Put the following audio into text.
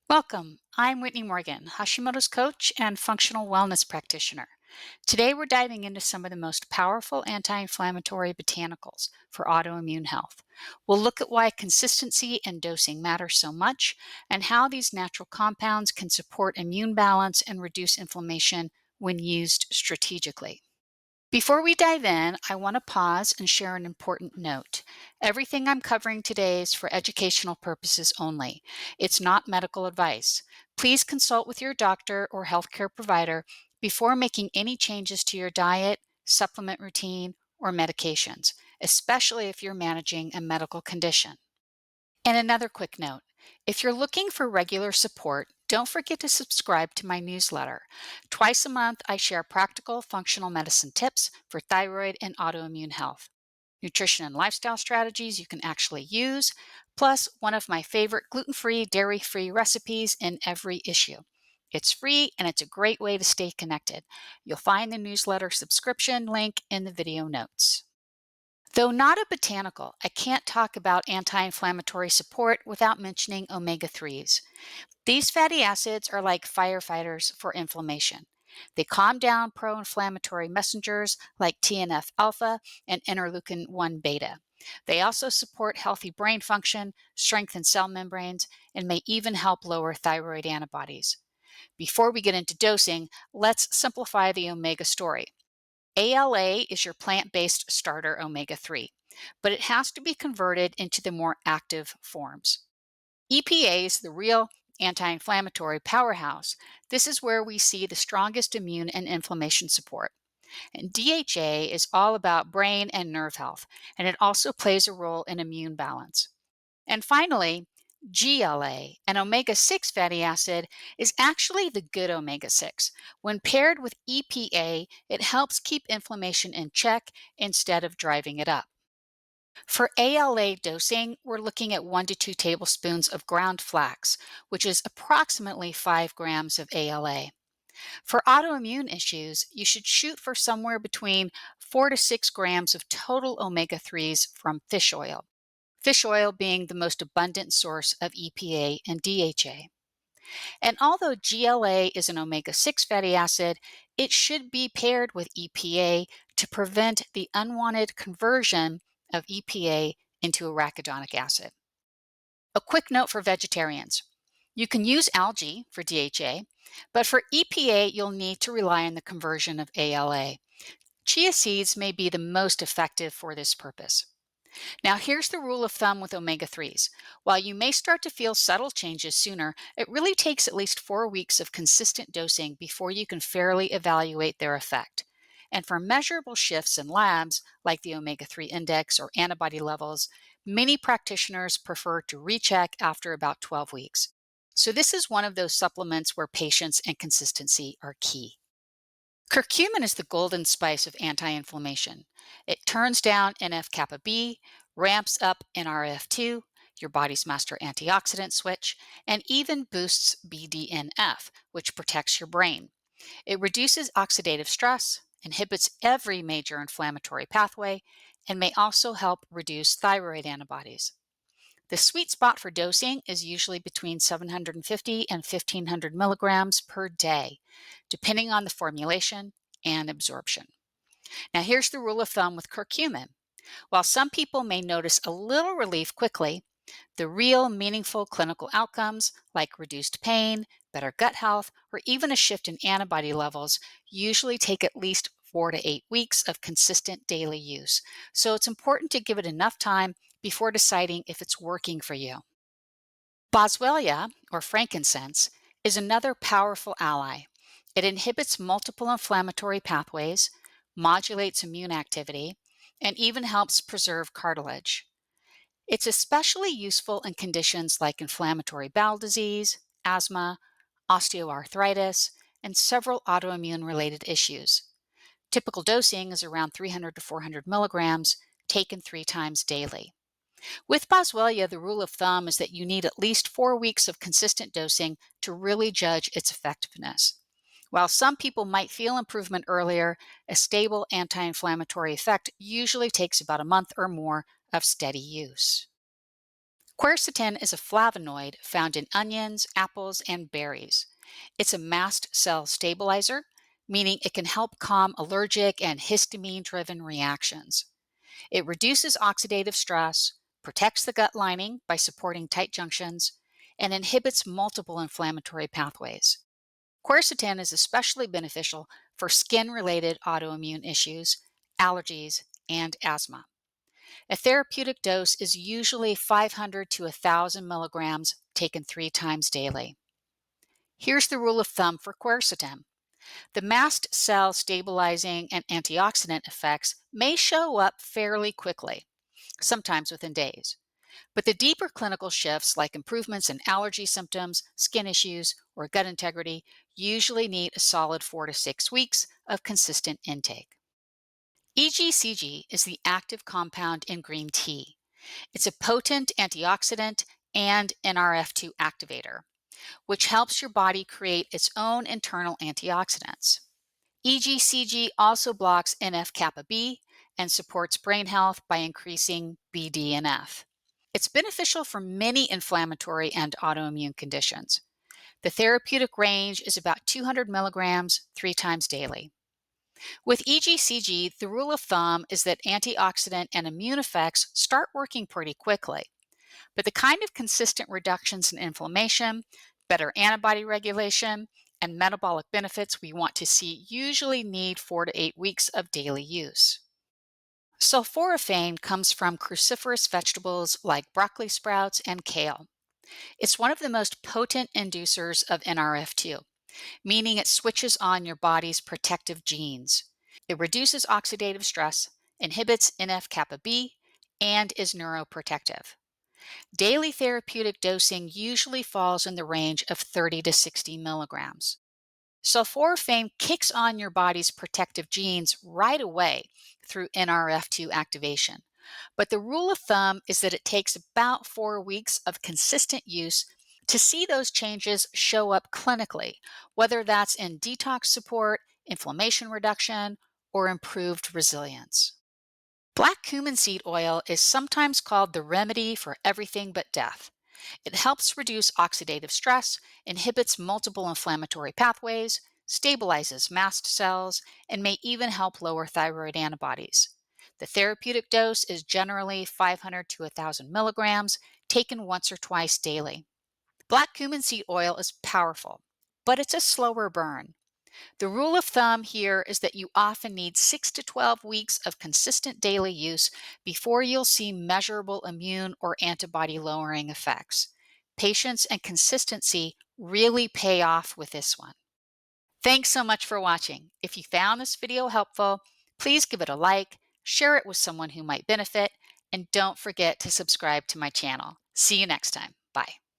Welcome. I'm Whitney Morgan, Hashimoto's coach and functional wellness practitioner. Today, we're diving into some of the most powerful anti inflammatory botanicals for autoimmune health. We'll look at why consistency and dosing matter so much and how these natural compounds can support immune balance and reduce inflammation when used strategically. Before we dive in, I want to pause and share an important note. Everything I'm covering today is for educational purposes only. It's not medical advice. Please consult with your doctor or healthcare provider before making any changes to your diet, supplement routine, or medications, especially if you're managing a medical condition. And another quick note, if you're looking for regular support, don't forget to subscribe to my newsletter. Twice a month, I share practical functional medicine tips for thyroid and autoimmune health, nutrition and lifestyle strategies you can actually use, plus one of my favorite gluten-free, dairy-free recipes in every issue. It's free and it's a great way to stay connected. You'll find the newsletter subscription link in the video notes. Though not a botanical, I can't talk about anti-inflammatory support without mentioning omega-3s. These fatty acids are like firefighters for inflammation. They calm down pro-inflammatory messengers like TNF alpha and interleukin 1 beta. They also support healthy brain function, strengthen cell membranes, and may even help lower thyroid antibodies. Before we get into dosing, let's simplify the omega story. ALA is your plant-based starter omega-3, but it has to be converted into the more active forms. EPA is the real anti-inflammatory powerhouse. This is where we see the strongest immune and inflammation support. And DHA is all about brain and nerve health, and it also plays a role in immune balance. And finally, GLA, an omega 6 fatty acid, is actually the good omega 6. When paired with EPA, it helps keep inflammation in check instead of driving it up. For ALA dosing, we're looking at 1 to 2 tablespoons of ground flax, which is approximately 5 grams of ALA. For autoimmune issues, you should shoot for somewhere between 4 to 6 grams of total omega 3s from fish oil being the most abundant source of EPA and DHA. And although GLA is an omega 6 fatty acid, it should be paired with EPA to prevent the unwanted conversion of EPA into arachidonic acid. A quick note for vegetarians. You can use algae for DHA, but for EPA, you'll need to rely on the conversion of ALA. Chia seeds may be the most effective for this purpose. Now, here's the rule of thumb with omega 3s. While you may start to feel subtle changes sooner, it really takes at least 4 weeks of consistent dosing before you can fairly evaluate their effect. And for measurable shifts in labs, like the omega 3 index or antibody levels, many practitioners prefer to recheck after about 12 weeks. So, this is one of those supplements where patience and consistency are key. Curcumin is the golden spice of anti-inflammation. It turns down NF-kappa B, ramps up NRF2, your body's master antioxidant switch, and even boosts BDNF, which protects your brain. It reduces oxidative stress, inhibits every major inflammatory pathway, and may also help reduce thyroid antibodies. The sweet spot for dosing is usually between 750 and 1500 milligrams per day, depending on the formulation and absorption. Now, here's the rule of thumb with curcumin. While some people may notice a little relief quickly, the real meaningful clinical outcomes, like reduced pain, better gut health, or even a shift in antibody levels, usually take at least 4 to 8 weeks of consistent daily use. So it's important to give it enough time before deciding if it's working for you. Boswellia, or frankincense, is another powerful ally. It inhibits multiple inflammatory pathways, modulates immune activity, and even helps preserve cartilage. It's especially useful in conditions like inflammatory bowel disease, asthma, osteoarthritis, and several autoimmune related issues. Typical dosing is around 300 to 400 milligrams, taken 3 times daily. With Boswellia, the rule of thumb is that you need at least 4 weeks of consistent dosing to really judge its effectiveness. While some people might feel improvement earlier, a stable anti-inflammatory effect usually takes about a month or more of steady use. Quercetin is a flavonoid found in onions, apples, and berries. It's a mast cell stabilizer, meaning it can help calm allergic and histamine-driven reactions. It reduces oxidative stress, protects the gut lining by supporting tight junctions, and inhibits multiple inflammatory pathways. Quercetin is especially beneficial for skin-related autoimmune issues, allergies, and asthma. A therapeutic dose is usually 500 to 1,000 milligrams taken 3 times daily. Here's the rule of thumb for quercetin. The mast cell stabilizing and antioxidant effects may show up fairly quickly, sometimes within days. But the deeper clinical shifts, like improvements in allergy symptoms, skin issues, or gut integrity, usually need a solid 4 to 6 weeks of consistent intake. EGCG is the active compound in green tea. It's a potent antioxidant and NRF2 activator, which helps your body create its own internal antioxidants. EGCG also blocks NF-kappa B and supports brain health by increasing BDNF. It's beneficial for many inflammatory and autoimmune conditions. The therapeutic range is about 200 milligrams 3 times daily. With EGCG, the rule of thumb is that antioxidant and immune effects start working pretty quickly, but the kind of consistent reductions in inflammation, better antibody regulation, and metabolic benefits we want to see usually need 4 to 8 weeks of daily use. Sulforaphane comes from cruciferous vegetables like broccoli sprouts and kale. It's one of the most potent inducers of NRF2, meaning it switches on your body's protective genes. It reduces oxidative stress, inhibits NF-kappa B, and is neuroprotective. Daily therapeutic dosing usually falls in the range of 30 to 60 milligrams. Sulforaphane kicks on your body's protective genes right away through NRF2 activation. But the rule of thumb is that it takes about 4 weeks of consistent use to see those changes show up clinically, whether that's in detox support, inflammation reduction, or improved resilience. Black cumin seed oil is sometimes called the remedy for everything but death. It helps reduce oxidative stress, inhibits multiple inflammatory pathways, stabilizes mast cells, and may even help lower thyroid antibodies. The therapeutic dose is generally 500 to 1,000 milligrams, taken once or twice daily. Black cumin seed oil is powerful, but it's a slower burn. The rule of thumb here is that you often need 6 to 12 weeks of consistent daily use before you'll see measurable immune or antibody lowering effects. Patience and consistency really pay off with this one. Thanks so much for watching. If you found this video helpful, please give it a like, share it with someone who might benefit, and don't forget to subscribe to my channel. See you next time. Bye.